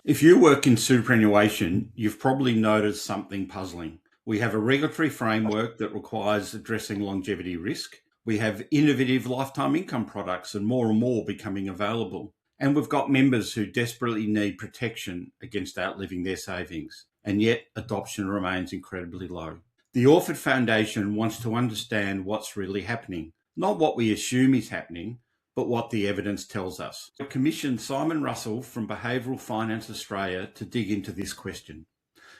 If you work in superannuation, you've probably noticed something puzzling. We have a regulatory framework that requires addressing longevity risk. We have innovative lifetime income products and more becoming available. And we've got members who desperately need protection against outliving their savings. And yet adoption remains incredibly low. The Orford Foundation wants to understand what's really happening, not what we assume is happening, but what the evidence tells us. I commissioned Simon Russell from Behavioural Finance Australia to dig into this question.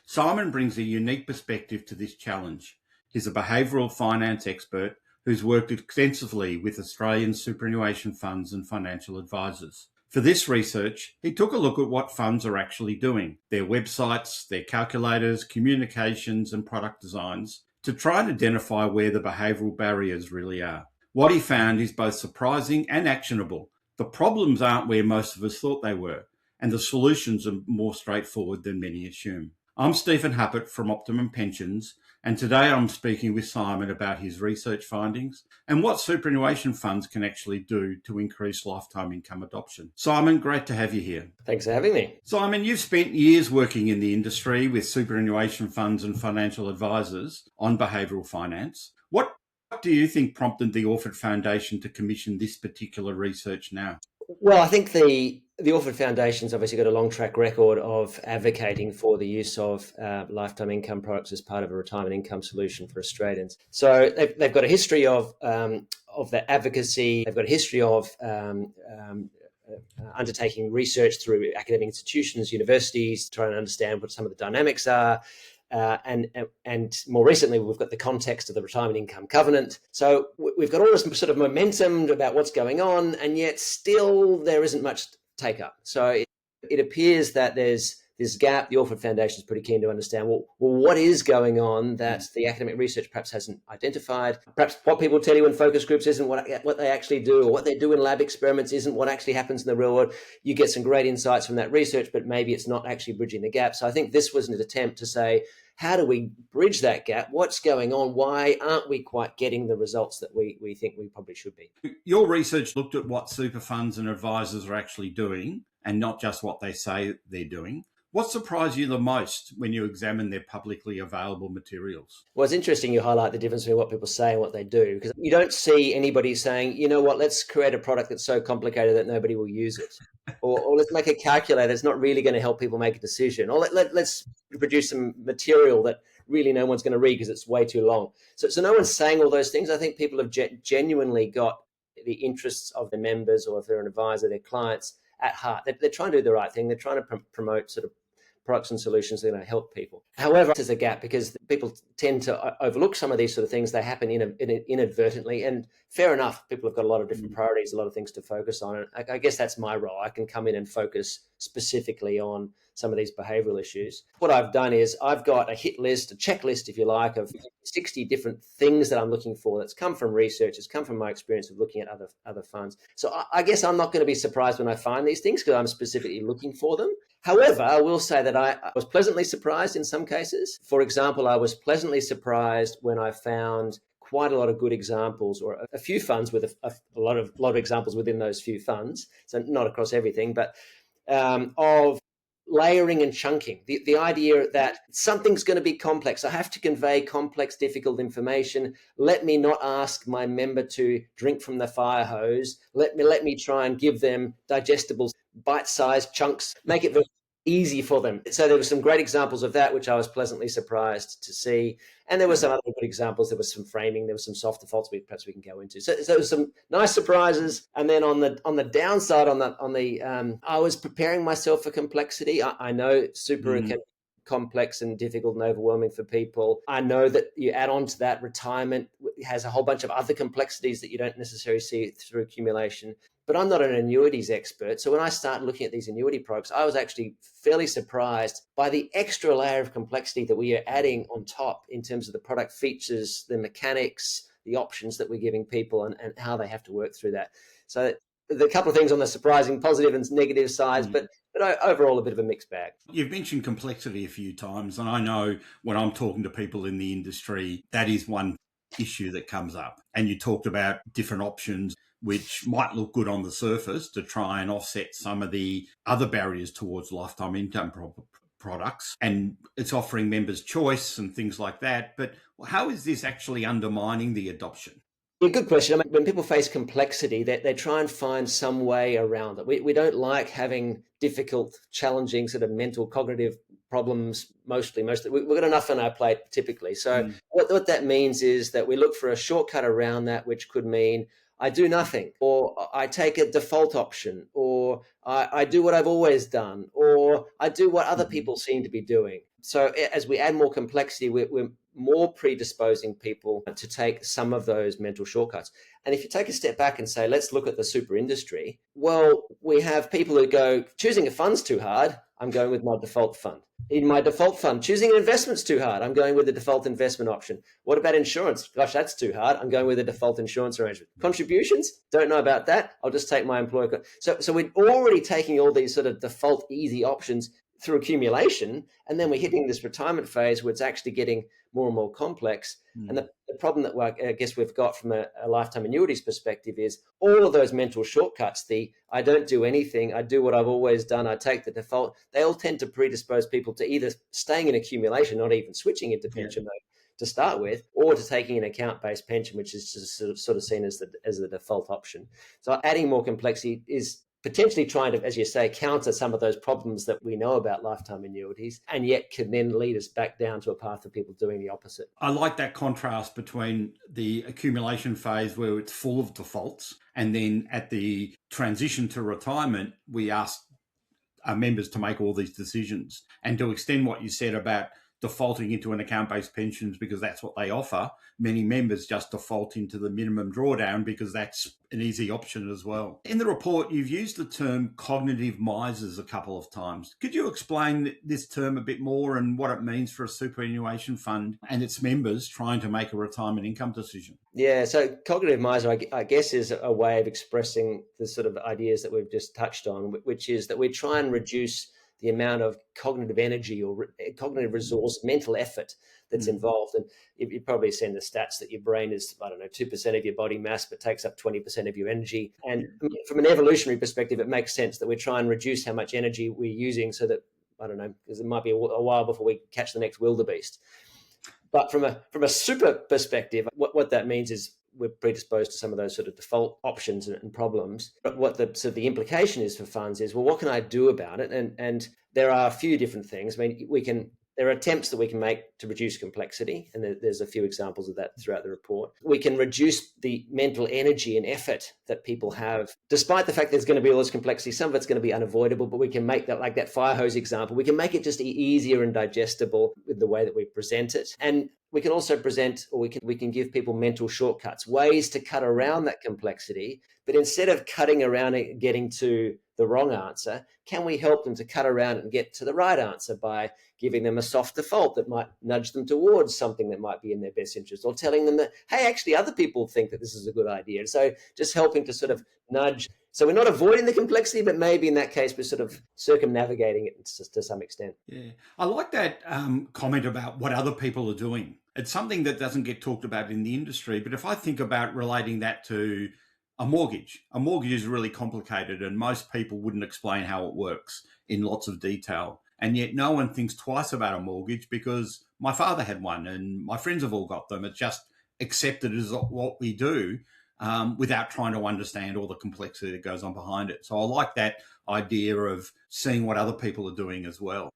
Simon brings a unique perspective to this challenge. He's a behavioural finance expert who's worked extensively with Australian superannuation funds and financial advisors. For this research, he took a look at what funds are actually doing, their websites, their calculators, communications and product designs, to try and identify where the behavioural barriers really are. What he found is both surprising and actionable. The problems aren't where most of us thought they were, and the solutions are more straightforward than many assume. I'm Stephen Huppert from Optimum Pensions, and today I'm speaking with Simon about his research findings and what superannuation funds can actually do to increase lifetime income adoption. Simon, great to have you here. Thanks for having me. Simon, you've spent years working in the industry with superannuation funds and financial advisors on behavioural finance. What do you think prompted the Orford Foundation to commission this particular research now? Well, I think the Orford Foundation's obviously got a long track record of advocating for the use of lifetime income products as part of a retirement income solution for Australians. So they've got a history of that advocacy. They've got a history of undertaking research through academic institutions, universities, trying to understand what some of the dynamics are. And more recently, we've got the context of the Retirement Income Covenant. So we've got all this sort of momentum about what's going on, and yet still there isn't much take up. So it appears that there's this gap. The Orford Foundation is pretty keen to understand, well, what is going on that the academic research perhaps hasn't identified. Perhaps what people tell you in focus groups isn't what they actually do, or what they do in lab experiments isn't what actually happens in the real world. You get some great insights from that research, but maybe it's not actually bridging the gap. So I think this was an attempt to say, how do we bridge that gap? What's going on? Why aren't we quite getting the results that we think we probably should be? Your research looked at what super funds and advisors are actually doing and not just what they say they're doing. What surprised you the most when you examine their publicly available materials? Well, it's interesting you highlight the difference between what people say and what they do, because you don't see anybody saying, you know what, let's create a product that's so complicated that nobody will use it. or let's make a calculator that's not really going to help people make a decision. Or let's produce some material that really no one's going to read because it's way too long. So no one's saying all those things. I think people have genuinely got the interests of their members, or if they're an advisor, their clients at heart. They're trying to do the right thing. They're trying to promote sort of products and solutions that are going to help people. However, there's a gap because people tend to overlook some of these sort of things. They happen inadvertently, and fair enough, people have got a lot of different priorities, a lot of things to focus on. And I guess that's my role. I can come in and focus specifically on some of these behavioural issues. What I've done is I've got a hit list, a checklist, if you like, of 60 different things that I'm looking for. That's come from research. It's come from my experience of looking at other funds. So I guess I'm not going to be surprised when I find these things because I'm specifically looking for them. However, I will say that I was pleasantly surprised in some cases. For example, I was pleasantly surprised when I found quite a lot of good examples, or a few funds with a lot of examples within those few funds. So not across everything, but of layering and chunking. The idea that something's going to be complex. I have to convey complex, difficult information. Let me not ask my member to drink from the fire hose. Let me try and give them digestible, bite-sized chunks, make it very easy for them. So there were some great examples of that, which I was pleasantly surprised to see. And there were some other good examples. There was some framing. There was some soft defaults perhaps we can go into. So there was some nice surprises. And then on the downside, I was preparing myself for complexity. I know super can be complex and difficult and overwhelming for people. I know that you add on to that, retirement has a whole bunch of other complexities that you don't necessarily see through accumulation. But I'm not an annuities expert. So when I started looking at these annuity products, I was actually fairly surprised by the extra layer of complexity that we are adding on top in terms of the product features, the mechanics, the options that we're giving people, and how they have to work through that. So there are a couple of things on the surprising positive and negative sides, but overall a bit of a mixed bag. You've mentioned complexity a few times, and I know when I'm talking to people in the industry, that is one issue that comes up. And you talked about different options. which might look good on the surface to try and offset some of the other barriers towards lifetime income products. And it's offering members choice and things like that. But how is this actually undermining the adoption? Yeah, good question. I mean, when people face complexity, they try and find some way around it. We don't like having difficult, challenging, sort of mental, cognitive problems. Mostly, we've got enough on our plate typically. So what that means is that we look for a shortcut around that, which could mean I do nothing, or I take a default option, or I do what I've always done, or I do what other people seem to be doing. So as we add more complexity, we're more predisposing people to take some of those mental shortcuts. And if you take a step back and say, let's look at the super industry, well, we have people who go, choosing a fund's too hard, I'm going with my default fund. In my default fund, choosing an investment's too hard, I'm going with the default investment option. What about insurance? Gosh, that's too hard. I'm going with the default insurance arrangement. Contributions? Don't know about that. I'll just take my employer. So we're already taking all these sort of default easy options through accumulation, and then we're hitting this retirement phase where it's actually getting more and more complex. And the problem that I guess we've got from a lifetime annuities perspective is all of those mental shortcuts, I don't do anything, I do what I've always done, I take the default, they all tend to predispose people to either staying in accumulation, not even switching into pension mode to start with, or to taking an account-based pension, which is just sort of seen as the default option. So adding more complexity is potentially trying to, as you say, counter some of those problems that we know about lifetime annuities, and yet can then lead us back down to a path of people doing the opposite. I like that contrast between the accumulation phase where it's full of defaults, and then at the transition to retirement, we ask our members to make all these decisions. And to extend what you said about defaulting into an account-based pensions because that's what they offer, many members just default into the minimum drawdown because that's an easy option as well. In the report, you've used the term cognitive misers a couple of times. Could you explain this term a bit more and what it means for a superannuation fund and its members trying to make a retirement income decision? Yeah, so cognitive miser, I guess, is a way of expressing the sort of ideas that we've just touched on, which is that we try and reduce the amount of cognitive energy or cognitive resource, mental effort that's involved. And you've probably seen the stats that your brain is, 2% of your body mass, but takes up 20% of your energy. And from an evolutionary perspective, it makes sense that we try and reduce how much energy we're using so that, because it might be a while before we catch the next wildebeest. But from a super perspective, what that means is we're predisposed to some of those sort of default options and problems. But what the implication is for funds is, well, what can I do about it? And there are a few different things. I mean, there are attempts that we can make to reduce complexity, and there's a few examples of that throughout the report. We can reduce the mental energy and effort that people have, despite the fact there's going to be all this complexity. Some of it's going to be unavoidable, but we can make that, like that fire hose example, we can make it just easier and digestible with the way that we present it. And we can also present, or we can give people mental shortcuts, ways to cut around that complexity. But instead of cutting around it, getting to the wrong answer, can we help them to cut around and get to the right answer by giving them a soft default that might nudge them towards something that might be in their best interest, or telling them that, hey, actually other people think that this is a good idea. So just helping to sort of nudge. So we're not avoiding the complexity, but maybe in that case, we're sort of circumnavigating it to some extent. Yeah, I like that comment about what other people are doing. It's something that doesn't get talked about in the industry, but if I think about relating that to a mortgage is really complicated and most people wouldn't explain how it works in lots of detail. And yet no one thinks twice about a mortgage because my father had one and my friends have all got them. It's just accepted as what we do without trying to understand all the complexity that goes on behind it. So I like that idea of seeing what other people are doing as well.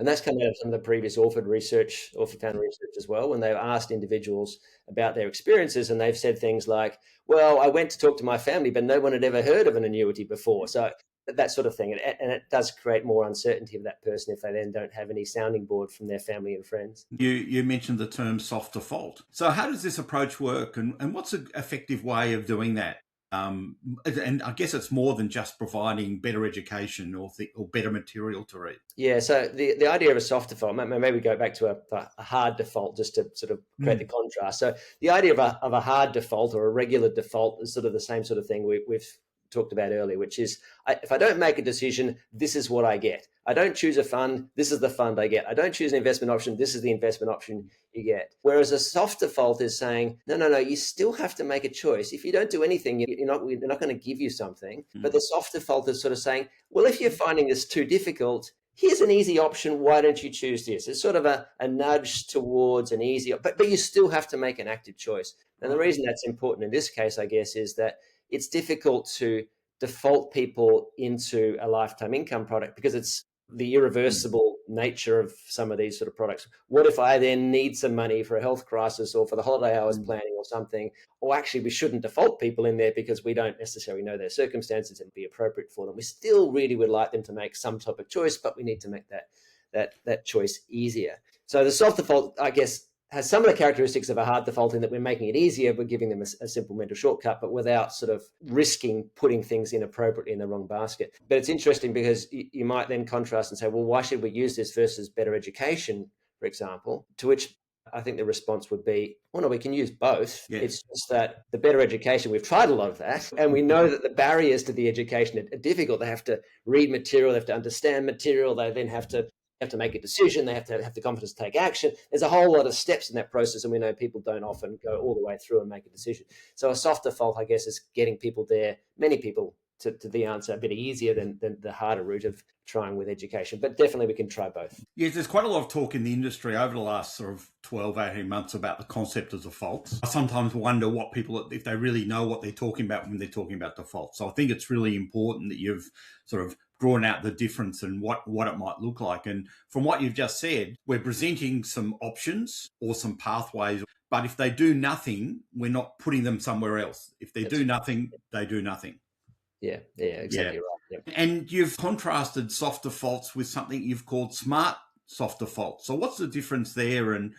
And that's come out of some of the previous Orford Found research as well, when they've asked individuals about their experiences, and they've said things like, well, I went to talk to my family, but no one had ever heard of an annuity before. So that sort of thing. And it does create more uncertainty for that person if they then don't have any sounding board from their family and friends. You mentioned the term soft default. So how does this approach work, and what's an effective way of doing that? And I guess it's more than just providing better education or better material to read. Yeah, so the idea of a soft default, maybe we go back to a hard default just to sort of create the contrast. So the idea of a hard default or a regular default is sort of the same sort of thing we've talked about earlier, which is if I don't make a decision, this is what I get. I don't choose a fund, this is the fund I get. I don't choose an investment option, this is the investment option you get. Whereas a soft default is saying, no, you still have to make a choice. If you don't do anything, we're not going to give you something. But the soft default is sort of saying, well, if you're finding this too difficult, here's an easy option. Why don't you choose this? It's sort of a nudge towards an easy, but you still have to make an active choice. And the reason that's important in this case, I guess, is that it's difficult to default people into a lifetime income product because it's the irreversible nature of some of these sort of products. What if I then need some money for a health crisis or for the holiday hours planning or something? Or actually, we shouldn't default people in there because we don't necessarily know their circumstances and be appropriate for them. We still really would like them to make some type of choice, but we need to make that choice easier. So the soft default, I guess, has some of the characteristics of a hard default in that we're making it easier, we're giving them a simple mental shortcut, but without sort of risking putting things inappropriately in the wrong basket. But it's interesting because you might then contrast and say, well, why should we use this versus better education, for example? To which I think the response would be, well, no, we can use both. Yeah. It's just that the better education, we've tried a lot of that, and we know that the barriers to the education are difficult. They have to read material, they have to understand material, they then have to make a decision, they have to have the confidence to take action. There's a whole lot of steps in that process, and we know people don't often go all the way through and make a decision. So a soft default, I guess, is getting people there, many people, to the answer a bit easier than the harder route of trying with education. But definitely we can try both. Yes, there's quite a lot of talk in the industry over the last sort of 12, 18 months about the concept of defaults. I sometimes wonder what people, if they really know what they're talking about when they're talking about defaults. So I think it's really important that you've sort of drawn out the difference and what it might look like. And from what you've just said, we're presenting some options or some pathways, but if they do nothing, we're not putting them somewhere else. If they do nothing, they do nothing. Yeah, exactly right. Yep. And you've contrasted soft defaults with something you've called smart soft defaults. So what's the difference there, and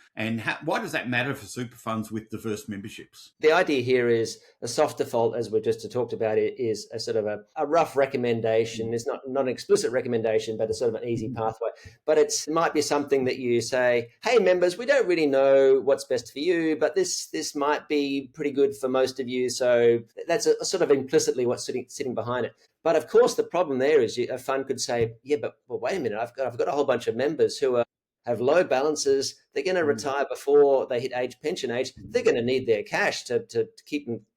why does that matter for super funds with diverse memberships? The idea here is a soft default, as we just talked about, it is a sort of a rough recommendation. It's not an explicit recommendation, but a sort of an easy pathway. But it might be something that you say, hey, members, we don't really know what's best for you, but this might be pretty good for most of you. So that's a sort of implicitly what's sitting behind it. But of course, the problem there is a fund could say, yeah, but wait a minute, I've got a whole bunch of members who have low balances. They're going to retire before they hit pension age. They're going to need their cash to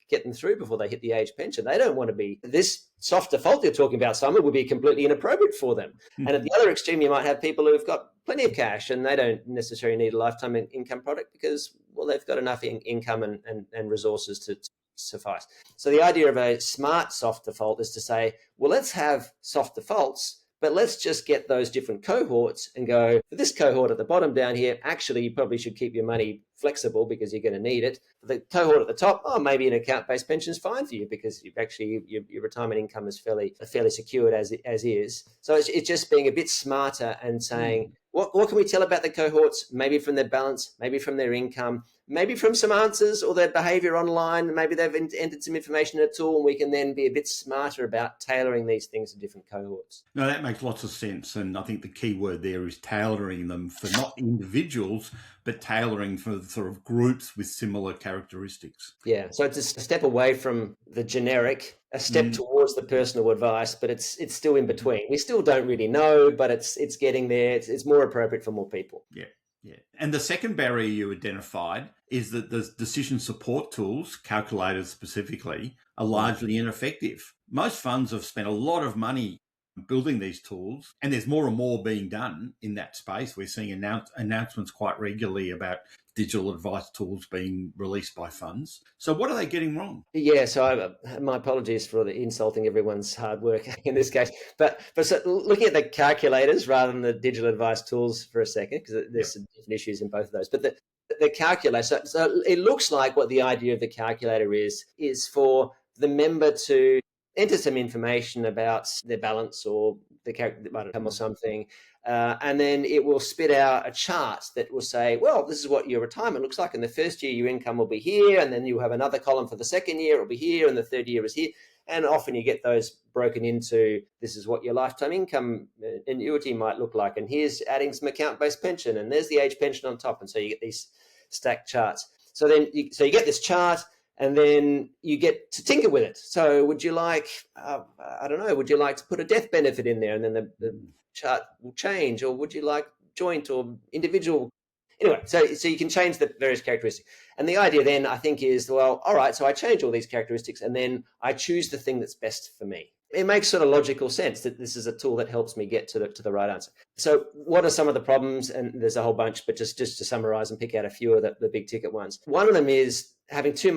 get them through before they hit the age pension. They don't want to be, this soft default you're talking about, Simon, would be completely inappropriate for them. And at the other extreme, you might have people who've got plenty of cash and they don't necessarily need a lifetime income product because, well, they've got enough income and resources to suffice. So the idea of a smart soft default is to say, well, let's have soft defaults, but let's just get those different cohorts and go, for this cohort at the bottom down here, actually, you probably should keep your money flexible because you're going to need it. For the cohort at the top, maybe an account-based pension is fine for you because your retirement income is fairly secured as is. So it's just being a bit smarter and saying, what can we tell about the cohorts? Maybe from their balance, maybe from their income, maybe from some answers or their behavior online. Maybe they've entered some information in a tool, and we can then be a bit smarter about tailoring these things to different cohorts. No, that makes lots of sense. And I think the key word there is tailoring them for not individuals, but tailoring for sort of groups with similar characteristics. Yeah. So it's a step away from the generic, a step towards the personal advice, but it's still in between. We still don't really know, but it's getting there. It's more appropriate for more people. Yeah. And the second barrier you identified is that the decision support tools, calculators specifically, are largely ineffective. Most funds have spent a lot of money building these tools, and there's more and more being done in that space. We're seeing announcements quite regularly about digital advice tools being released by funds. So what are they getting wrong? Yeah, so my apologies for the insulting everyone's hard work in this case. But so looking at the calculators rather than the digital advice tools for a second, because there's some different issues in both of those. But the calculator, so it looks like what the idea of the calculator is for the member to enter some information about their balance or the income or something, and then it will spit out a chart that will say, well, this is what your retirement looks like. In the first year, your income will be here, and then you have another column for the second year, it will be here, and the third year is here. And often you get those broken into, this is what your lifetime income annuity might look like, and here's adding some account-based pension, and there's the age pension on top. And so you get these stacked charts. So you get this chart, and then you get to tinker with it. So would you like, I don't know, would you like to put a death benefit in there and then the chart will change, or would you like joint or individual? Anyway, so you can change the various characteristics. And the idea then, I think, is, well, all right, so I change all these characteristics and then I choose the thing that's best for me. It makes sort of logical sense that this is a tool that helps me get to the right answer. So what are some of the problems? And there's a whole bunch, but just to summarize and pick out a few of the big ticket ones. One of them is having too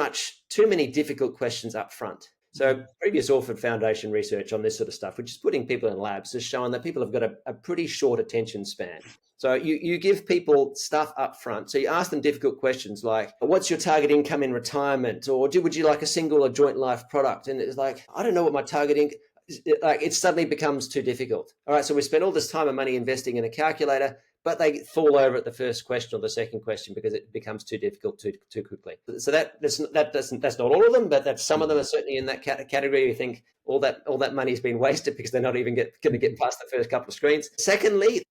many difficult questions up front. So previous Orford Foundation research on this sort of stuff, which is putting people in labs, has shown that people have got a pretty short attention span. So you give people stuff up front. So you ask them difficult questions like, what's your target income in retirement? Or would you like a single or joint life product? And it's like, I don't know what my target income, like it suddenly becomes too difficult. All right, so we spend all this time and money investing in a calculator, but they fall over at the first question or the second question because it becomes too difficult too quickly. So that's not all of them, but that's some of them are certainly in that category. You think all that money's been wasted because they're not even going to get past the first couple of screens. Secondly,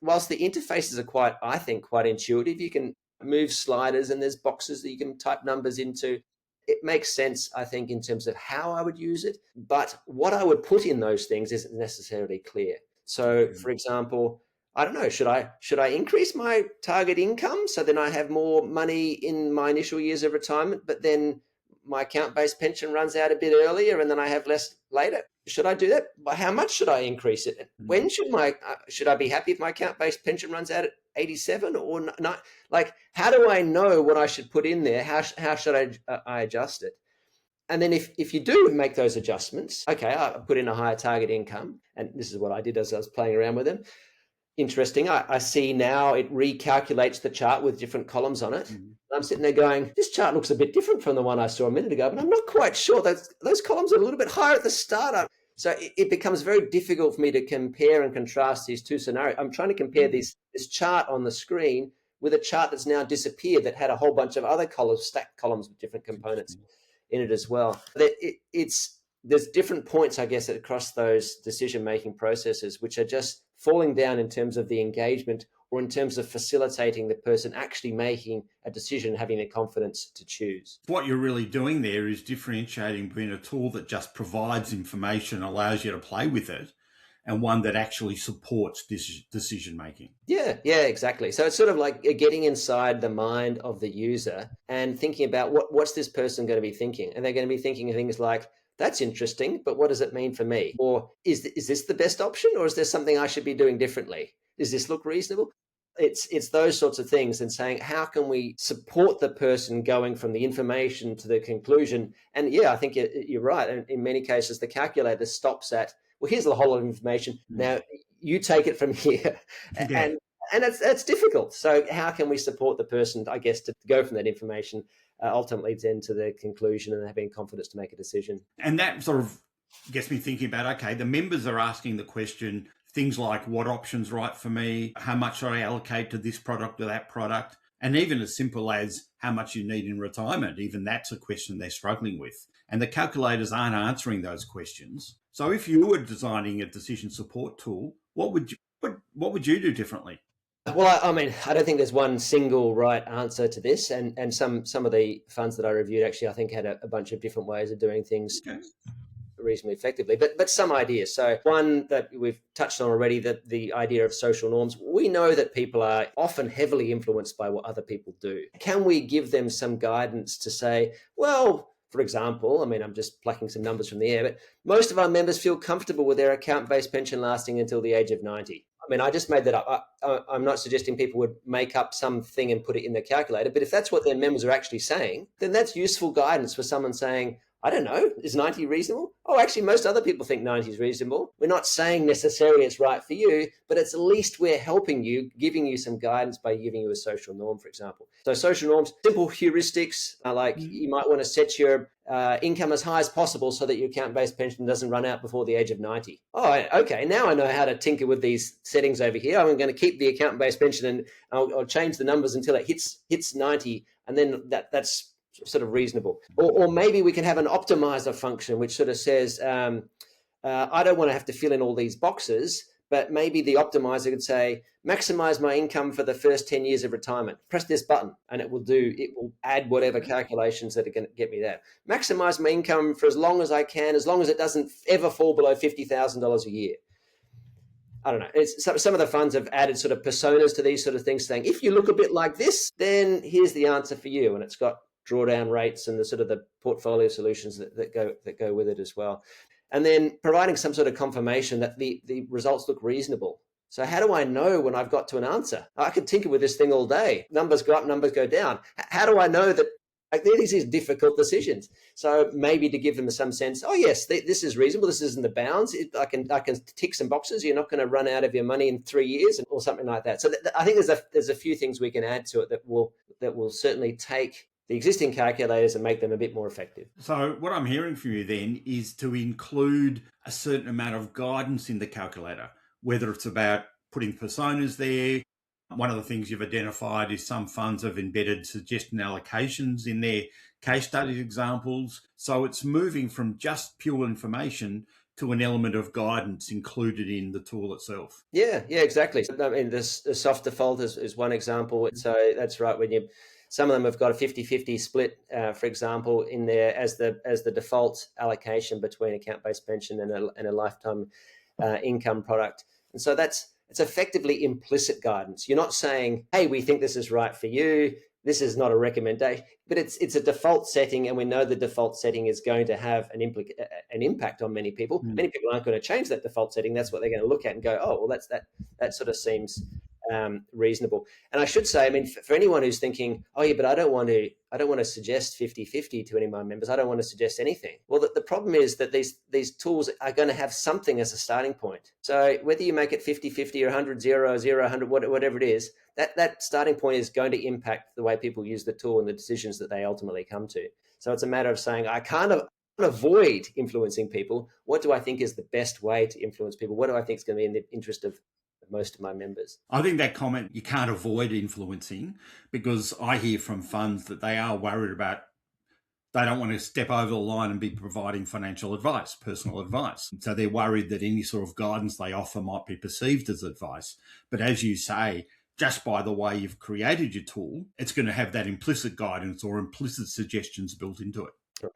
whilst the interfaces are I think quite intuitive, you can move sliders and there's boxes that you can type numbers into. It makes sense, I think, in terms of how I would use it, but what I would put in those things isn't necessarily clear. So, for example, I don't know, should I increase my target income so then I have more money in my initial years of retirement, but then my account-based pension runs out a bit earlier and then I have less later? Should I do that? By how much should I increase it? When should I be happy if my account-based pension runs out at 87 or not? Like, how do I know what I should put in there? How should I adjust it? And then if you do make those adjustments, okay, I put in a higher target income, and this is what I did as I was playing around with them. Interesting. I see now it recalculates the chart with different columns on it. I'm sitting there going, this chart looks a bit different from the one I saw a minute ago, but I'm not quite sure. Those columns are a little bit higher at the start. So it becomes very difficult for me to compare and contrast these two scenarios. I'm trying to compare this chart on the screen with a chart that's now disappeared that had a whole bunch of other columns, stacked columns with different components in it as well. There's different points, I guess, across those decision-making processes, which are just falling down in terms of the engagement or in terms of facilitating the person actually making a decision, having the confidence to choose. What you're really doing there is differentiating between a tool that just provides information, allows you to play with it, and one that actually supports this decision-making. Yeah, exactly. So it's sort of like getting inside the mind of the user and thinking about what's this person going to be thinking? And they're going to be thinking of things like, that's interesting, but what does it mean for me? Or is this the best option, or is there something I should be doing differently? Does this look reasonable? It's those sorts of things, and saying, how can we support the person going from the information to the conclusion? And yeah, I think you're right. And in many cases, the calculator stops at, well, here's a whole lot of information. Now you take it from here. Yeah. And it's difficult. So how can we support the person, I guess, to go from that information ultimately then to the conclusion and having confidence to make a decision? And that sort of gets me thinking about, okay, the members are asking the question, things like what option's right for me, how much should I allocate to this product or that product, and even as simple as how much you need in retirement. Even that's a question they're struggling with. And the calculators aren't answering those questions. So if you were designing a decision support tool, what would you do differently? Well, I mean, I don't think there's one single right answer to this. And some of the funds that I reviewed actually, I think, had a bunch of different ways of doing things. Okay. Reasonably effectively, but some ideas. So one that we've touched on already, that the idea of social norms. We know that people are often heavily influenced by what other people do. Can we give them some guidance to say, well, for example, I mean, I'm just plucking some numbers from the air, but most of our members feel comfortable with their account-based pension lasting until the age of 90. I mean, I just made that up. I'm not suggesting people would make up something and put it in the calculator, but if that's what their members are actually saying, then that's useful guidance for someone saying, I don't know, is 90 reasonable? Oh, actually, most other people think 90 is reasonable. We're not saying necessarily it's right for you, but at least we're helping you, giving you some guidance by giving you a social norm, for example. So social norms, simple heuristics, like you might want to set your income as high as possible so that your account-based pension doesn't run out before the age of 90. Oh, okay, now I know how to tinker with these settings over here. I'm going to keep the account-based pension and I'll change the numbers until it hits 90, and then that's sort of reasonable. Or maybe we can have an optimizer function which sort of says, I don't want to have to fill in all these boxes, But maybe the optimizer could say, maximize my income for the first 10 years of retirement. Press this button and it will add whatever calculations that are going to get me there. Maximize my income for as long as I can, as long as it doesn't ever fall below $50,000 a year. I don't know. Some of the funds have added sort of personas to these sort of things, saying, if you look a bit like this, then here's the answer for you. And it's got drawdown rates and the sort of the portfolio solutions that go with it as well. And then providing some sort of confirmation that the results look reasonable. So how do I know when I've got to an answer? I could tinker with this thing all day. Numbers go up, numbers go down. How do I know that? Like, these are difficult decisions. So maybe to give them some sense, oh yes, this is reasonable. This is in the bounds. I can tick some boxes. You're not going to run out of your money in 3 years or something like that. So I think there's a few things we can add to it that will certainly take the existing calculators and make them a bit more effective. So what I'm hearing from you then is to include a certain amount of guidance in the calculator, whether it's about putting personas there. One of the things you've identified is some funds have embedded suggestion allocations in their case study examples. So it's moving from just pure information to an element of guidance included in the tool itself. Yeah, exactly. I mean, the soft default is one example. So that's right. Some of them have got a 50-50 split, for example, in there as the default allocation between account-based pension and a lifetime income product. And so it's effectively implicit guidance. You're not saying, hey, we think this is right for you. This is not a recommendation, but it's a default setting, and we know the default setting is going to have an impact on many people. Many people aren't going to change that default setting. That's what they're going to look at and go, oh, well, that sort of seems reasonable. And I should say, I mean, for anyone who's thinking, oh yeah, but I don't want to suggest 50-50 to any of my members. I don't want to suggest anything. Well, the problem is that these tools are going to have something as a starting point. So whether you make it 50-50 or 100-0, 100, whatever it is, that starting point is going to impact the way people use the tool and the decisions that they ultimately come to. So it's a matter of saying, I can't avoid influencing people. What do I think is the best way to influence people? What do I think is going to be in the interest of most of my members? I think that comment, you can't avoid influencing, because I hear from funds that they are worried about, they don't want to step over the line and be providing financial advice, personal advice. So they're worried that any sort of guidance they offer might be perceived as advice. But as you say, just by the way you've created your tool, it's going to have that implicit guidance or implicit suggestions built into it.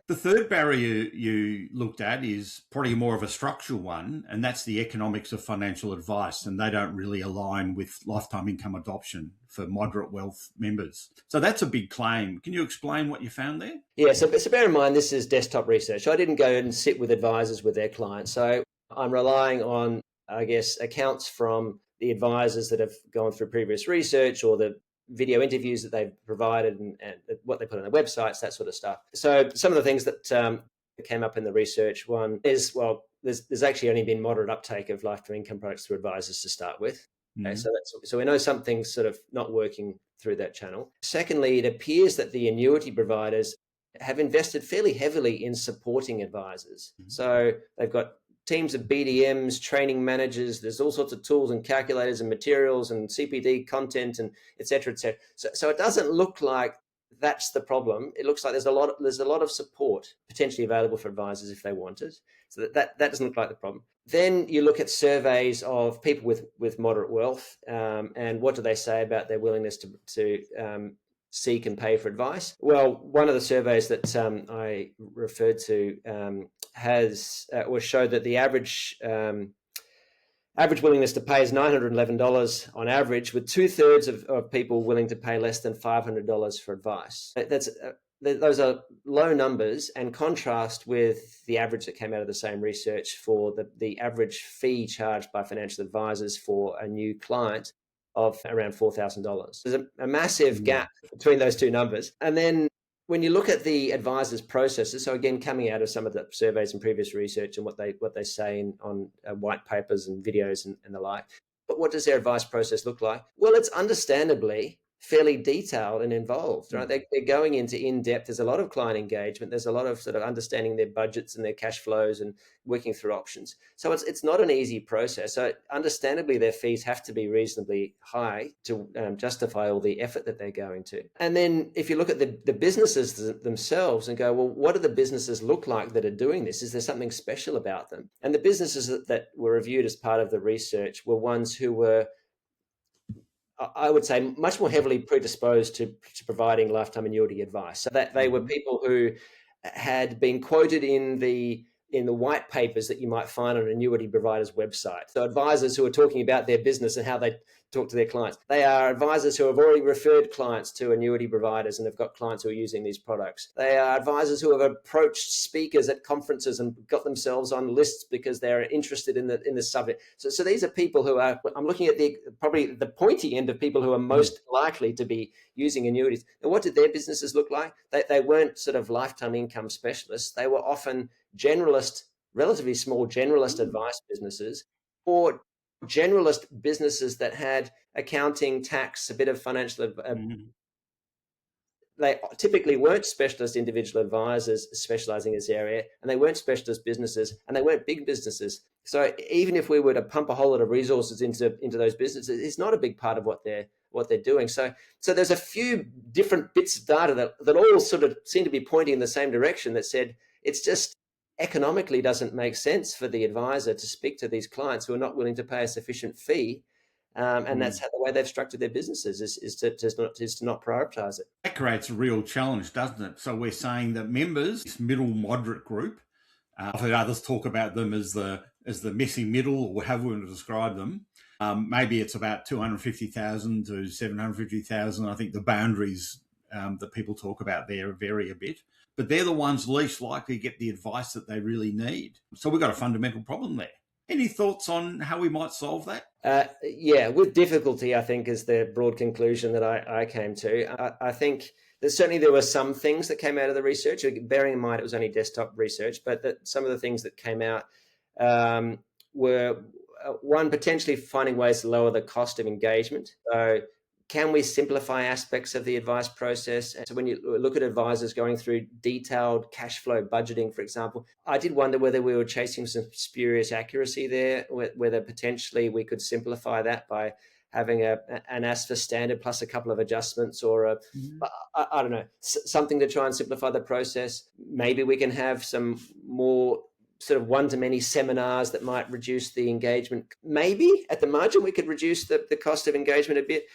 The third barrier you looked at is probably more of a structural one, and that's the economics of financial advice, and they don't really align with lifetime income adoption for moderate wealth members. So that's a big claim. Can you explain what you found there? Yeah, so bear in mind, this is desktop research. I didn't go and sit with advisors with their clients. So I'm relying on, I guess, accounts from the advisors that have gone through previous research or the video interviews that they've provided and what they put on their websites, that sort of stuff. So some of the things that came up in the research, one is, well, there's actually only been moderate uptake of lifetime income products through advisors to start with. Okay, so we know something's sort of not working through that channel. Secondly, it appears that the annuity providers have invested fairly heavily in supporting advisors. So they've got teams of BDMs, training managers. There's all sorts of tools and calculators and materials and CPD content and et cetera, et cetera. So it doesn't look like that's the problem. It looks like there's a lot of support potentially available for advisors if they want it. So that doesn't look like the problem. Then you look at surveys of people with moderate wealth, and what do they say about their willingness to seek and pay for advice? Well, one of the surveys that I referred to showed that the average willingness to pay is $911 on average, with 2/3 of people willing to pay less than $500 for advice. Those are low numbers, and contrast with the average that came out of the same research for the average fee charged by financial advisors for a new client of around $4,000. There's a massive gap between those two numbers. And then when you look at the advisors' processes, so again, coming out of some of the surveys and previous research and what they say on white papers and videos and the like, but what does their advice process look like? Well, it's understandably fairly detailed and involved, right? Mm. They're going into in-depth. There's a lot of client engagement. There's a lot of sort of understanding their budgets and their cash flows and working through options. So it's not an easy process. So understandably, their fees have to be reasonably high to justify all the effort that they're going to. And then if you look at the businesses themselves and go, well, what do the businesses look like that are doing this? Is there something special about them? And the businesses that were reviewed as part of the research were ones who were, I would say, much more heavily predisposed to providing lifetime annuity advice. So that they were people who had been quoted in the white papers that you might find on an annuity provider's website. So advisors who are talking about their business and how they talk to their clients. They are advisors who have already referred clients to annuity providers and have got clients who are using these products. They are advisors who have approached speakers at conferences and got themselves on lists because they're interested in the subject. So these are people who are, I'm looking at probably the pointy end of people who are most likely to be using annuities. And what did their businesses look like? They weren't sort of lifetime income specialists. They were often generalist, relatively small generalist advice businesses, or generalist businesses that had accounting, tax, a bit of financial. They typically weren't specialist individual advisors specializing in this area, and they weren't specialist businesses, and they weren't big businesses. So even if we were to pump a whole lot of resources into those businesses, it's not a big part of what they're doing. So there's a few different bits of data that all sort of seem to be pointing in the same direction, that said it's just economically doesn't make sense for the advisor to speak to these clients who are not willing to pay a sufficient fee. And that's how the way they've structured their businesses is to not prioritize it. That creates a real challenge, doesn't it? So we're saying that members, this middle moderate group, I've heard others talk about them as the missing middle, or however we want to describe them. Maybe it's about 250,000 to 750,000. I think the boundaries that people talk about there vary a bit, but they're the ones least likely to get the advice that they really need. So we've got a fundamental problem there. Any thoughts on how we might solve that? Yeah, with difficulty, I think, is the broad conclusion that I came to. I think that certainly there were some things that came out of the research, bearing in mind it was only desktop research, but that some of the things that came out were, one, potentially finding ways to lower the cost of engagement. So can we simplify aspects of the advice process? And so when you look at advisors going through detailed cash flow budgeting, for example, I did wonder whether we were chasing some spurious accuracy there, whether potentially we could simplify that by having an as for standard plus a couple of adjustments, or I don't know, something to try and simplify the process. Maybe we can have some more sort of one-to-many seminars that might reduce the engagement. Maybe at the margin we could reduce the cost of engagement a bit.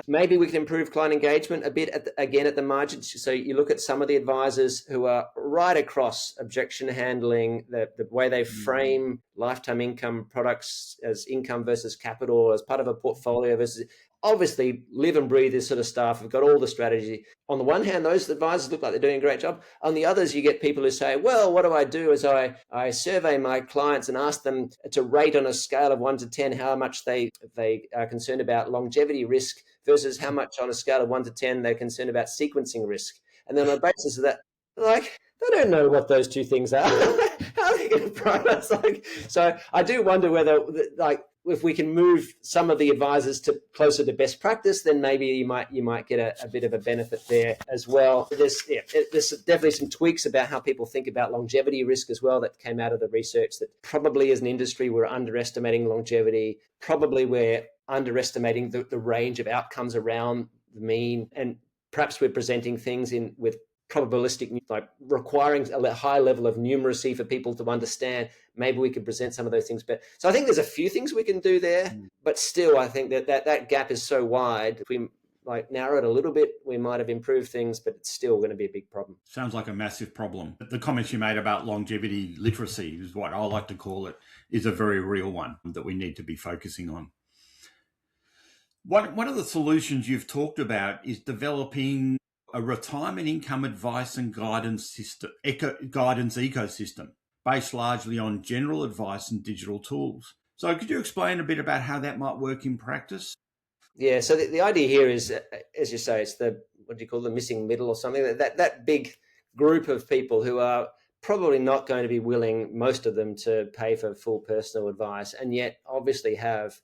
Maybe we can improve client engagement a bit at the margin. So you look at some of the advisors who are right across objection handling, the way they frame lifetime income products as income versus capital, as part of a portfolio versus, obviously live and breathe this sort of stuff. We've got all the strategy. On the one hand, those advisors look like they're doing a great job. On the others, you get people who say, well, what do I do is I survey my clients and ask them to rate on a scale of 1 to 10 how much they are concerned about longevity risk versus how much on a scale of 1 to 10 they're concerned about sequencing risk. And then on the basis of that, like, they don't know what those two things are. How are they going to prioritize? So I do wonder whether, if we can move some of the advisors to closer to best practice, then maybe you might get a bit of a benefit there as well. There's definitely some tweaks about how people think about longevity risk as well that came out of the research, that probably as an industry we're underestimating longevity. Probably we're underestimating the range of outcomes around the mean, and perhaps we're presenting things with probabilistic, like requiring a high level of numeracy for people to understand. Maybe we could present some of those things better. So I think there's a few things we can do there, but still I think that gap is so wide. If we narrow it a little bit, we might have improved things, but it's still going to be a big problem. Sounds like a massive problem. The comments you made about longevity literacy, is what I like to call it, is a very real one that we need to be focusing on. One of the solutions you've talked about is developing a retirement income advice and guidance ecosystem based largely on general advice and digital tools. So could you explain a bit about how that might work in practice? Yeah, so the idea here is, as you say, it's the missing middle or something, that big group of people who are probably not going to be willing, most of them, to pay for full personal advice, and yet obviously have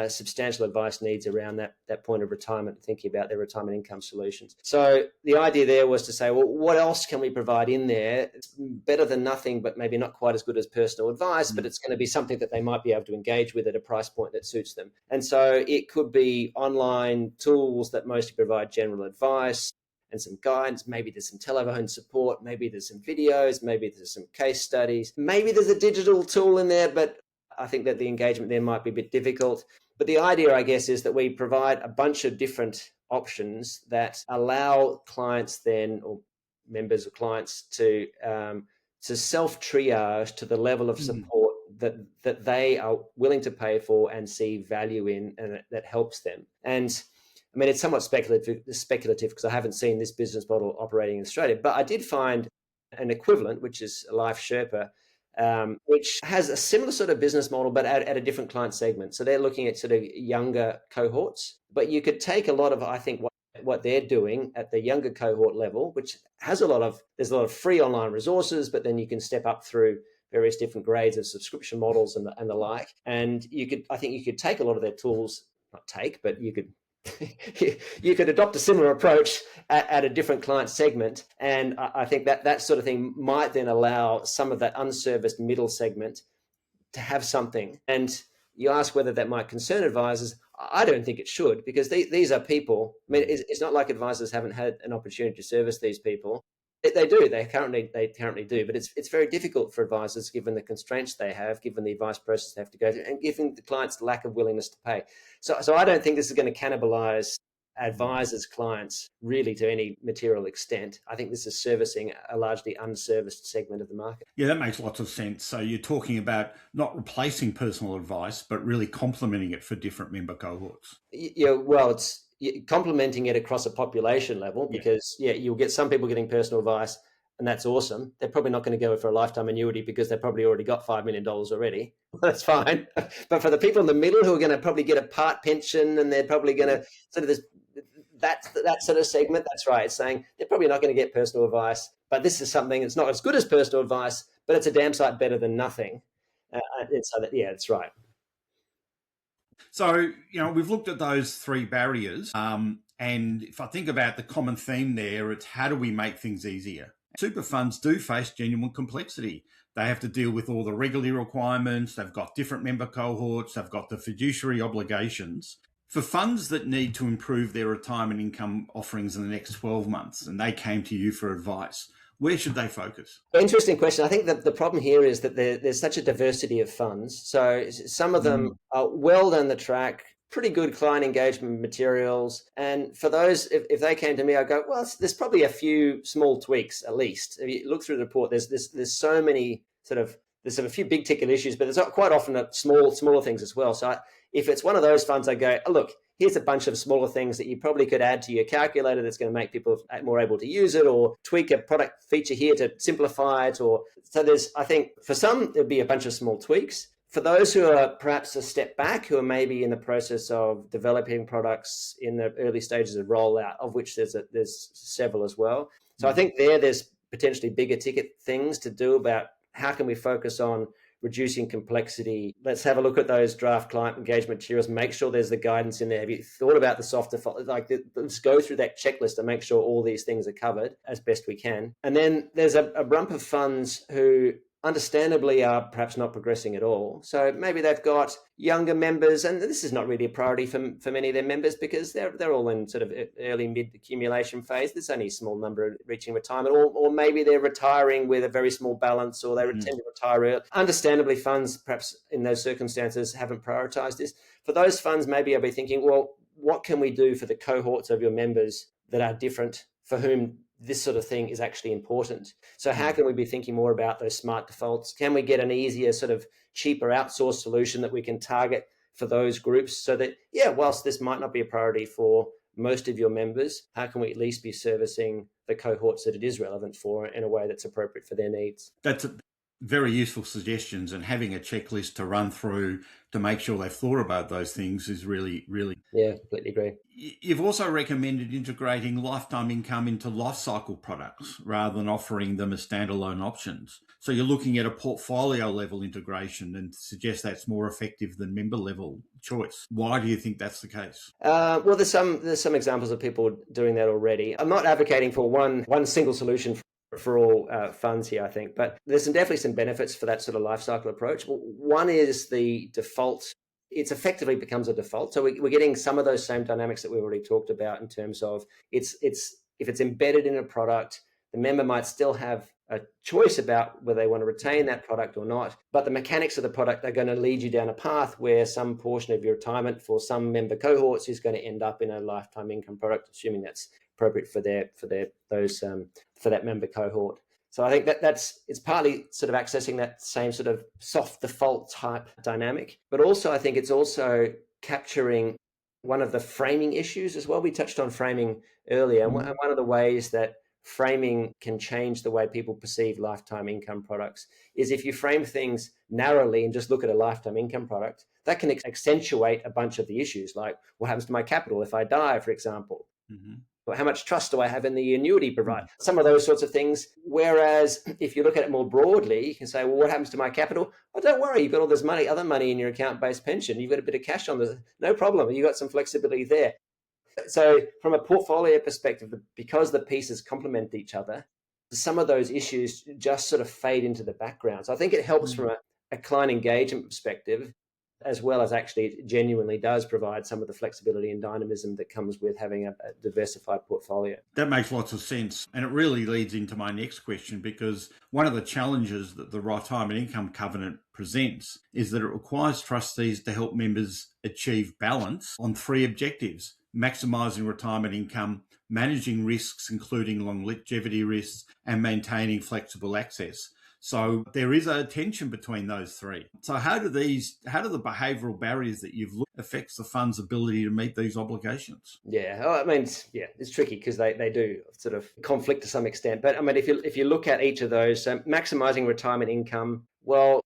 substantial advice needs around that point of retirement, thinking about their retirement income solutions. So the idea there was to say, well, what else can we provide in there? It's better than nothing, but maybe not quite as good as personal advice, but it's going to be something that they might be able to engage with at a price point that suits them. And so it could be online tools that mostly provide general advice and some guidance. Maybe there's some telephone support, maybe there's some videos, maybe there's some case studies, maybe there's a digital tool in there, but I think that the engagement there might be a bit difficult. But the idea, I guess, is that we provide a bunch of different options that allow clients then, or members of clients, to self-triage to the level of support that they are willing to pay for and see value in, and that helps them. And I mean, it's somewhat speculative because I haven't seen this business model operating in Australia, but I did find an equivalent, which is Life Sherpa, which has a similar sort of business model, but at a different client segment. So they're looking at sort of younger cohorts, but you could take a lot of, I think, what they're doing at the younger cohort level, which has there's a lot of free online resources, but then you can step up through various different grades of subscription models and the like. And I think you could take a lot of their tools, but you could you could adopt a similar approach at a different client segment. And I think that sort of thing might then allow some of that unserviced middle segment to have something. And you ask whether that might concern advisors. I don't think it should, because these are people. I mean, it's not like advisors haven't had an opportunity to service these people. They do. They currently do. But it's very difficult for advisors, given the constraints they have, given the advice process they have to go through, and given the client's lack of willingness to pay. So I don't think this is going to cannibalize advisors' clients really to any material extent. I think this is servicing a largely unserviced segment of the market. Yeah, that makes lots of sense. So you're talking about not replacing personal advice, but really complementing it for different member cohorts. Yeah, well, it's complementing it across a population level, because you'll get some people getting personal advice, and that's awesome. They're probably not going to go for a lifetime annuity because they've probably already got $5 million already. That's fine. But for the people in the middle who are going to probably get a part pension, and they're probably going to sort of that sort of segment, that's right. It's saying they're probably not going to get personal advice, but this is something that's not as good as personal advice, but it's a damn sight better than nothing. That's right. So, we've looked at those three barriers. And if I think about the common theme there, it's how do we make things easier? Super funds do face genuine complexity. They have to deal with all the regulatory requirements. They've got different member cohorts. They've got the fiduciary obligations. For funds that need to improve their retirement income offerings in the next 12 months, and they came to you for advice, where should they focus? Interesting question. I think that the problem here is that there's such a diversity of funds. So some of them are well down the track, pretty good client engagement materials. And for those, if they came to me, I go, well, there's probably a few small tweaks at least. If you look through the report, there's so many there's a few big ticket issues, but there's quite often smaller things as well. So if it's one of those funds, I go, oh, look, here's a bunch of smaller things that you probably could add to your calculator that's going to make people more able to use it, or tweak a product feature here to simplify it. I think for some, there'd be a bunch of small tweaks. For those who are perhaps a step back, who are maybe in the process of developing products in the early stages of rollout, of which there's several as well. So I think there's potentially bigger ticket things to do about how can we focus on reducing complexity. Let's have a look at those draft client engagement materials, make sure there's the guidance in there. Have you thought about the softer, let's go through that checklist and make sure all these things are covered as best we can. And then there's a rump of funds who understandably are perhaps not progressing at all. So maybe they've got younger members, and this is not really a priority for many of their members because they're all in sort of early mid accumulation phase. There's only a small number reaching retirement, or maybe they're retiring with a very small balance, or they tend to retire early. Understandably, funds perhaps in those circumstances haven't prioritized this. For those funds, maybe I'll be thinking, well, what can we do for the cohorts of your members that are different, for whom this sort of thing is actually important? So how can we be thinking more about those smart defaults? Can we get an easier, sort of cheaper outsourced solution that we can target for those groups, so that, whilst this might not be a priority for most of your members, how can we at least be servicing the cohorts that it is relevant for in a way that's appropriate for their needs? That's very useful suggestions, and having a checklist to run through to make sure they've thought about those things is really, really... Yeah, completely agree. You've also recommended integrating lifetime income into life cycle products rather than offering them as standalone options. So you're looking at a portfolio level integration and suggest that's more effective than member level choice. Why do you think that's the case? Well, there's some examples of people doing that already. I'm not advocating for one single solution for all funds here, I think, but there's definitely some benefits for that sort of life cycle approach. One is the default. It's effectively becomes a default. So we're getting some of those same dynamics that we already talked about in terms of it's if it's embedded in a product, the member might still have a choice about whether they want to retain that product or not. But the mechanics of the product are going to lead you down a path where some portion of your retirement for some member cohorts is going to end up in a lifetime income product, assuming that's appropriate for that member cohort. So I think it's partly sort of accessing that same sort of soft default type dynamic, but also I think it's also capturing one of the framing issues as well. We touched on framing earlier, and one of the ways that framing can change the way people perceive lifetime income products is if you frame things narrowly and just look at a lifetime income product, that can accentuate a bunch of the issues, like what happens to my capital if I die, for example. Mm-hmm. How much trust do I have in the annuity provider? Some of those sorts of things. Whereas if you look at it more broadly, you can say, well, what happens to my capital? Oh, don't worry. You've got all this money, other money in your account-based pension. You've got a bit of cash on the, no problem. You've got some flexibility there. So from a portfolio perspective, because the pieces complement each other, some of those issues just sort of fade into the background. So I think it helps from a client engagement perspective, as well as actually genuinely does provide some of the flexibility and dynamism that comes with having a diversified portfolio. That makes lots of sense. And it really leads into my next question, because one of the challenges that the Retirement Income Covenant presents is that it requires trustees to help members achieve balance on three objectives: maximising retirement income, managing risks, including longevity risks, and maintaining flexible access. So there is a tension between those three. So how do the behavioural barriers that you've looked affects the fund's ability to meet these obligations? Yeah, I mean, it's tricky because they do sort of conflict to some extent. But I mean, if you look at each of those, maximising retirement income, well,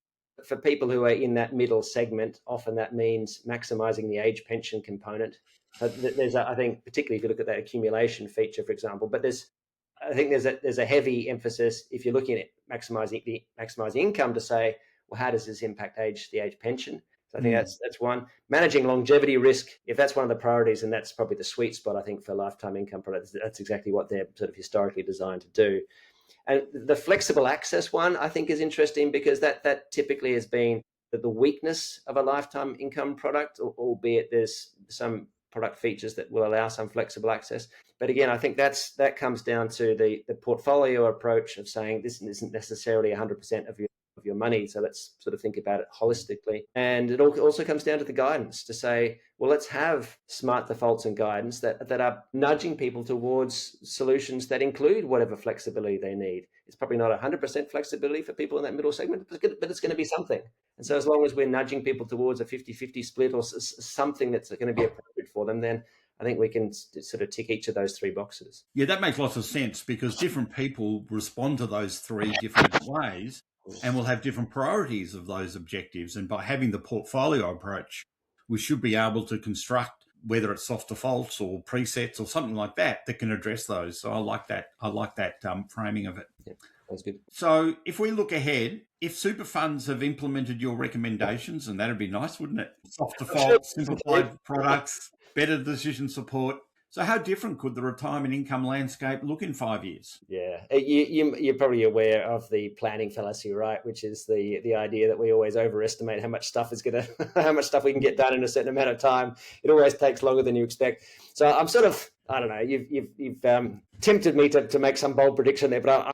for people who are in that middle segment, often that means maximising the age pension component. There's I think, particularly if you look at that accumulation feature, for example, but I think there's a heavy emphasis if you're looking at maximising income to say, well, how does this impact the age pension? So I think that's one. Managing longevity risk, if that's one of the priorities, and that's probably the sweet spot, I think, for lifetime income products. That's exactly what they're sort of historically designed to do. And the flexible access one, I think, is interesting because that typically has been the weakness of a lifetime income product, albeit there's some product features that will allow some flexible access. But again, I think that comes down to the portfolio approach of saying this isn't necessarily 100% of your money. So let's sort of think about it holistically. And it also comes down to the guidance to say, well, let's have smart defaults and guidance that are nudging people towards solutions that include whatever flexibility they need. It's probably not 100% flexibility for people in that middle segment, but it's going to be something. And so as long as we're nudging people towards a 50-50 split or something that's going to be appropriate for them, then I think we can sort of tick each of those three boxes. Yeah, that makes lots of sense because different people respond to those three different ways and will have different priorities of those objectives. And by having the portfolio approach, we should be able to construct, whether it's soft defaults or presets or something like that can address those. So I like that framing of it. Yeah, that's good. So if we look ahead, if super funds have implemented your recommendations, and that'd be nice, wouldn't it? Soft defaults, simplified products, better decision support. So how different could the retirement income landscape look in 5 years? Yeah, you're probably aware of the planning fallacy, right? Which is the idea that we always overestimate how much stuff how much stuff we can get done in a certain amount of time. It always takes longer than you expect. So I'm sort of, I don't know, you've tempted me to make some bold prediction there, but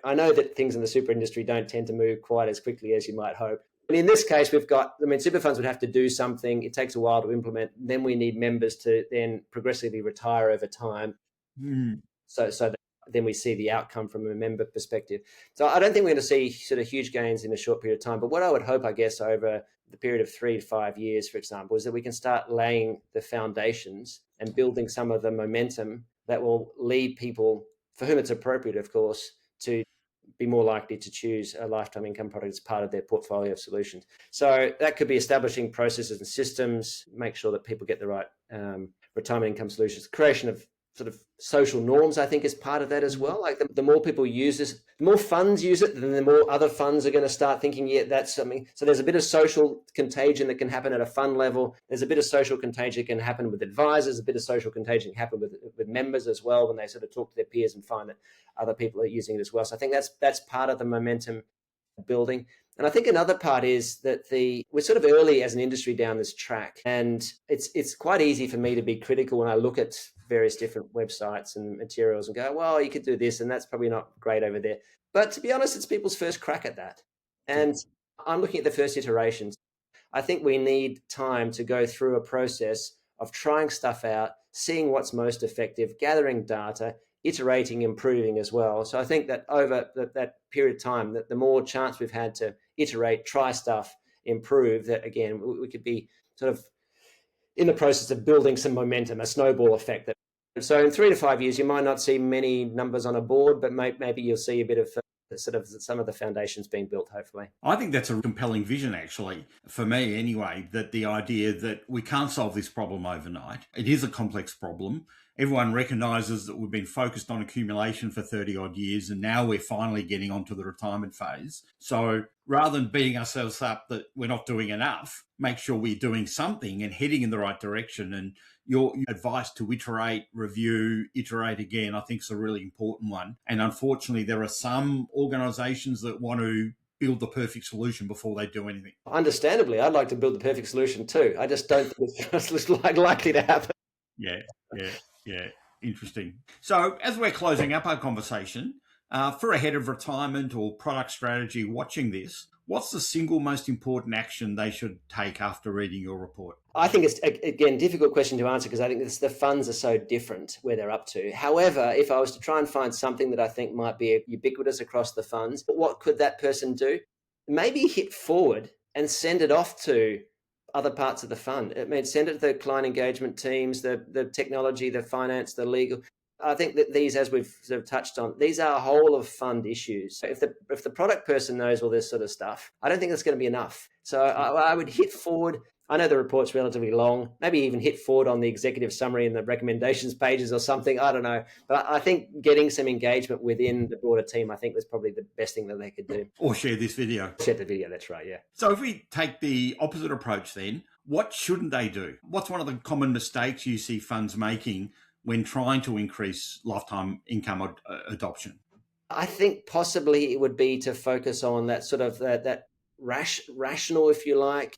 I know that things in the super industry don't tend to move quite as quickly as you might hope. But in this case, super funds would have to do something. It takes a while to implement. Then we need members to then progressively retire over time. So that then we see the outcome from a member perspective. So I don't think we're going to see sort of huge gains in a short period of time. But what I would hope, I guess, over the period of 3 to 5 years, for example, is that we can start laying the foundations and building some of the momentum that will lead people, for whom it's appropriate, of course, to be more likely to choose a lifetime income product as part of their portfolio of solutions. So that could be establishing processes and systems, make sure that people get the right retirement income solutions, creation of sort of social norms, I think, is part of that as well. Like the more people use this, the more funds use it, then the more other funds are going to start thinking, yeah, that's something. So there's a bit of social contagion that can happen at a fund level. There's a bit of social contagion that can happen with advisors, a bit of social contagion can happen with members as well when they sort of talk to their peers and find that other people are using it as well. So I think that's part of the momentum building. And I think another part is that we're sort of early as an industry down this track, and it's quite easy for me to be critical when I look at various different websites and materials and go, well, you could do this, and that's probably not great over there. But to be honest, it's people's first crack at that, and I'm looking at the first iterations. I think we need time to go through a process of trying stuff out, seeing what's most effective, gathering data, iterating, improving as well. So I think that over that period of time, that the more chance we've had to iterate, try stuff, improve, that again, we could be sort of in the process of building some momentum, a snowball effect. So in 3 to 5 years, you might not see many numbers on a board, but maybe you'll see a bit of sort of some of the foundations being built, hopefully. I think that's a compelling vision, actually, for me anyway, that the idea that we can't solve this problem overnight. It is a complex problem. Everyone recognises that we've been focused on accumulation for 30 odd years, and now we're finally getting onto the retirement phase. So rather than beating ourselves up that we're not doing enough, make sure we're doing something and heading in the right direction. And your advice to iterate, review, iterate again, I think is a really important one. And unfortunately, there are some organisations that want to build the perfect solution before they do anything. Understandably, I'd like to build the perfect solution too. I just don't think it's likely to happen. Yeah. Interesting. So as we're closing up our conversation, for a head of retirement or product strategy watching this, what's the single most important action they should take after reading your report? I think it's, again, difficult question to answer because I think the funds are so different where they're up to. However, if I was to try and find something that I think might be ubiquitous across the funds, what could that person do? Maybe hit forward and send it off to other parts of the fund. It means send it to the client engagement teams, the technology, the finance, the legal. I think that these, as we've sort of touched on, these are whole of fund issues. So if the product person knows all this sort of stuff, I don't think that's going to be enough. So I would hit forward. I know the report's relatively long, maybe even hit forward on the executive summary and the recommendations pages or something. I don't know. But I think getting some engagement within the broader team, I think was probably the best thing that they could do. Or share this video. Share the video, that's right, yeah. So if we take the opposite approach then, what shouldn't they do? What's one of the common mistakes you see funds making when trying to increase lifetime income adoption? I think possibly it would be to focus on that sort of that rational, if you like,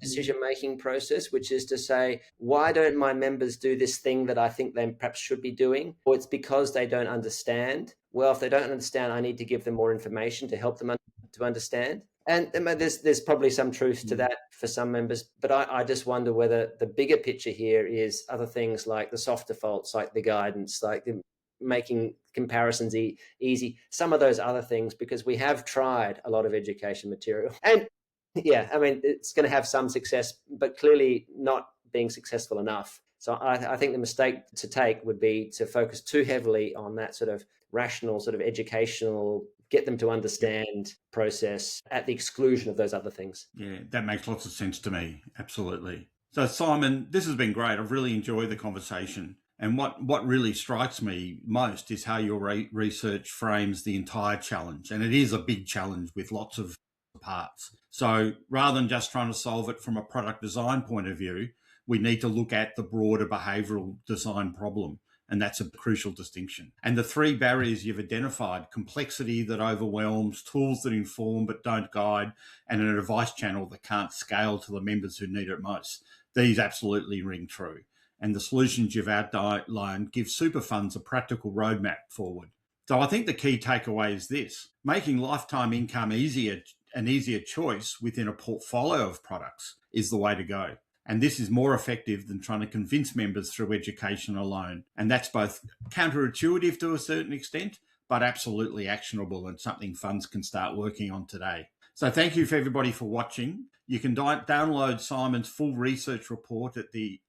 decision-making process, which is to say, why don't my members do this thing that I think they perhaps should be doing? Or it's because they don't understand. Well, if they don't understand, I need to give them more information to help them to understand. And there's probably some truth to that for some members, but I just wonder whether the bigger picture here is other things like the soft defaults, like the guidance, like the making comparisons easy, some of those other things, because we have tried a lot of education material. And yeah, I mean, it's going to have some success, but clearly not being successful enough. So I think the mistake to take would be to focus too heavily on that sort of rational, sort of educational, get them to understand process at the exclusion of those other things. Yeah, that makes lots of sense to me. Absolutely. So Simon, this has been great. I've really enjoyed the conversation. And what really strikes me most is how your research frames the entire challenge. And it is a big challenge with lots of parts. So rather than just trying to solve it from a product design point of view, we need to look at the broader behavioural design problem. And that's a crucial distinction. And the three barriers you've identified, complexity that overwhelms, tools that inform but don't guide, and an advice channel that can't scale to the members who need it most, these absolutely ring true. And the solutions you've outlined give super funds a practical roadmap forward. So I think the key takeaway is this: making lifetime income an easier choice within a portfolio of products is the way to go. And this is more effective than trying to convince members through education alone. And that's both counterintuitive to a certain extent, but absolutely actionable and something funds can start working on today. So thank you for everybody for watching. You can download Simon's full research report at the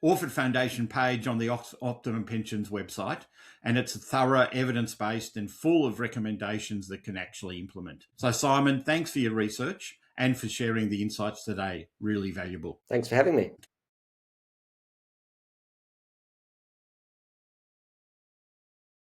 Orford Foundation page on the Optimum Pensions website, and it's thorough, evidence-based and full of recommendations that can actually implement. So Simon, thanks for your research and for sharing the insights today. Really valuable. Thanks for having me.